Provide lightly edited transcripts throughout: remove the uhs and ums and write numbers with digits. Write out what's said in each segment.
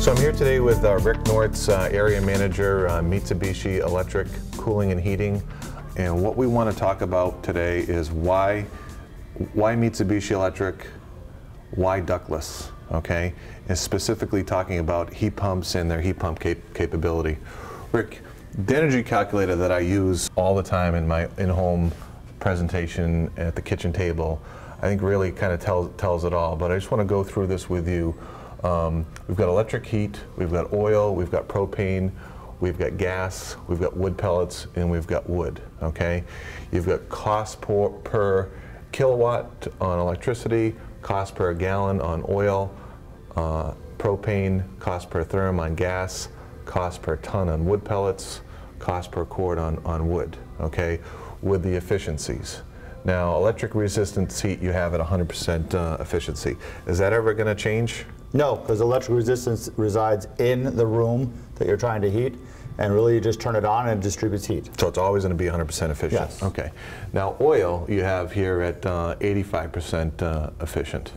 So I'm here today with Rick Nortz, Area Manager, Mitsubishi Electric Cooling and Heating. And what we want to talk about today is why Mitsubishi Electric, why ductless, okay? And specifically talking about heat pumps and their heat pump capability. Rick, the energy calculator that I use all the time in my in-home presentation at the kitchen table, I think really kind of tells it all. But I just want to go through this with you. We've got electric heat, we've got oil, we've got propane, we've got gas, we've got wood pellets, and we've got wood, okay? You've got cost per kilowatt on electricity, cost per gallon on oil, propane, cost per therm on gas, cost per ton on wood pellets, cost per cord on wood, okay, with the efficiencies. Now, electric resistance heat you have at 100% efficiency. Is that ever going to change? No, because electric resistance resides in the room that you're trying to heat, and really you just turn it on and it distributes heat. So it's always going to be 100% efficient? Yes. Okay. Now, oil you have here at 85% efficient.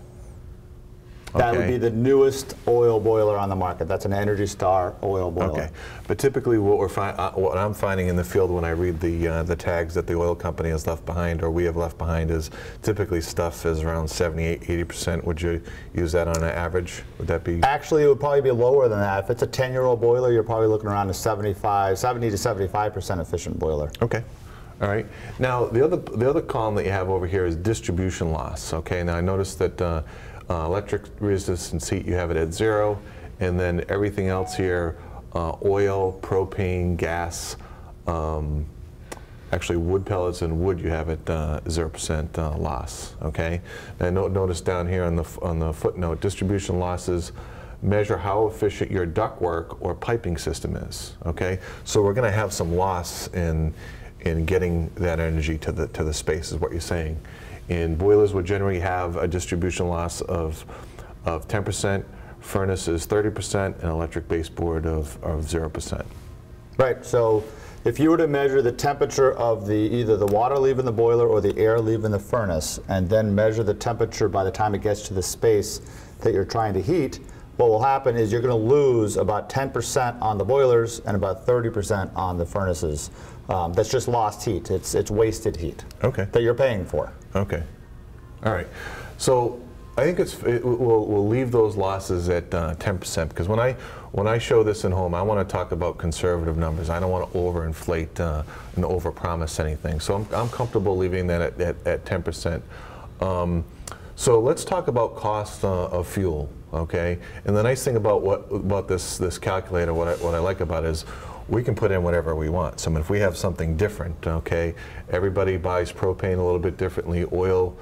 That would be the newest oil boiler on the market. That's an Energy Star oil boiler. Okay, but typically what I'm finding in the field when I read the tags that the oil company has left behind or we have left behind is typically stuff is around 78–80%. Would you use that on an average? Would that be? Actually, it would probably be lower than that. If it's a 10-year-old boiler, you're probably looking around a 70 to 75% efficient boiler. Okay. All right. Now the other column that you have over here is distribution loss. Okay. Now I noticed that electric resistance heat you have it at 0, and then everything else here, oil, propane, gas, actually wood pellets and wood you have at 0% loss. Okay. And notice down here on the footnote, distribution losses measure how efficient your ductwork or piping system is. Okay. So we're going to have some loss in getting that energy to the space, is what you're saying. And boilers would generally have a distribution loss of 10%, furnaces 30%, and electric baseboard of 0%. Right. So if you were to measure the temperature of either the water leaving the boiler or the air leaving the furnace, and then measure the temperature by the time it gets to the space that you're trying to heat, what will happen is you're going to lose about 10% on the boilers and about 30% on the furnaces. That's just lost heat. It's wasted heat. Okay. That you're paying for. Okay. All right. So I think we'll leave those losses at 10% because when I show this in home, I want to talk about conservative numbers. I don't want to overinflate and overpromise anything. So I'm comfortable leaving that at 10%. So let's talk about cost of fuel. Okay. And the nice thing about this calculator, what I like about it is we can put in whatever we want. So if we have something different, okay, everybody buys propane a little bit differently, oil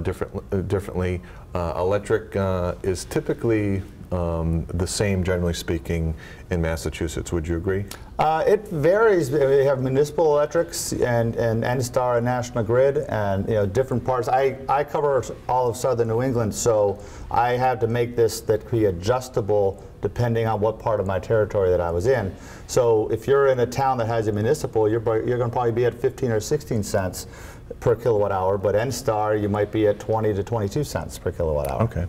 differently. Electric is typically the same, generally speaking, in Massachusetts. Would you agree? It varies. We have municipal electrics and N-Star and National Grid, and different parts. I cover all of southern New England, so I had to make this that be adjustable depending on what part of my territory that I was in. So if you're in a town that has a municipal, you're going to probably be at 15 or 16 cents per kilowatt hour, but N-Star you might be at 20 to 22 cents per kilowatt hour. Okay.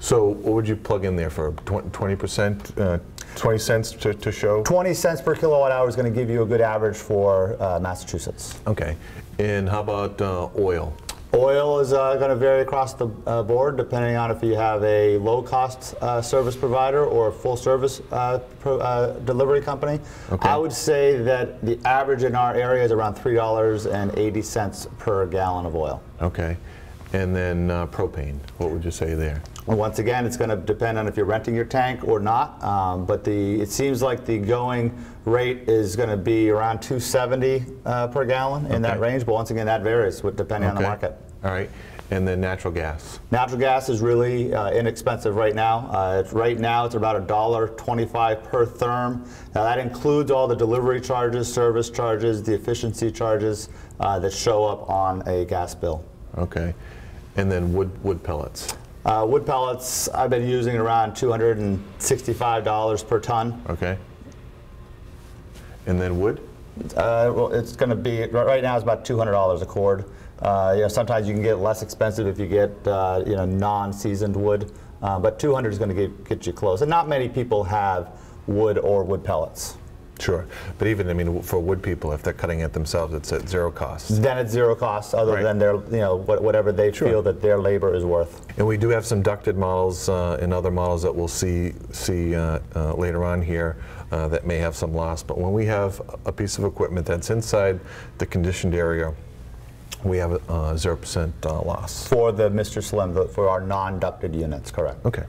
So what would you plug in there for 20%, 20 cents to show? 20 cents per kilowatt hour is going to give you a good average for Massachusetts. Okay. And how about oil? Oil is going to vary across the board depending on if you have a low-cost service provider or a full-service delivery company. Okay. I would say that the average in our area is around $3.80 per gallon of oil. Okay. And then propane, what would you say there? Well, once again, it's going to depend on if you're renting your tank or not, but it seems like the going rate is going to be around $2.70 per gallon in that range, but once again, that varies depending on the market. All right. And then natural gas? Natural gas is really inexpensive right now. Right now, it's about $1.25 per therm. Now, that includes all the delivery charges, service charges, the efficiency charges that show up on a gas bill. Okay. And then wood pellets? Wood pellets, I've been using around $265 per ton. Okay. And then wood? Well, it's going to be, right now it's about $200 a cord. Sometimes you can get less expensive if you get non-seasoned wood. but 200 is going to get you close. And not many people have wood or wood pellets. Sure, but even, I mean, for wood people, if they're cutting it themselves, it's at zero cost. Then it's zero cost, other Right. than their, whatever they Sure. feel that their labor is worth. And we do have some ducted models and other models that we'll see later on here that may have some loss. But when we have a piece of equipment that's inside the conditioned area, we have 0% loss. For the Mr. Slim, for our non-ducted units, correct. Okay.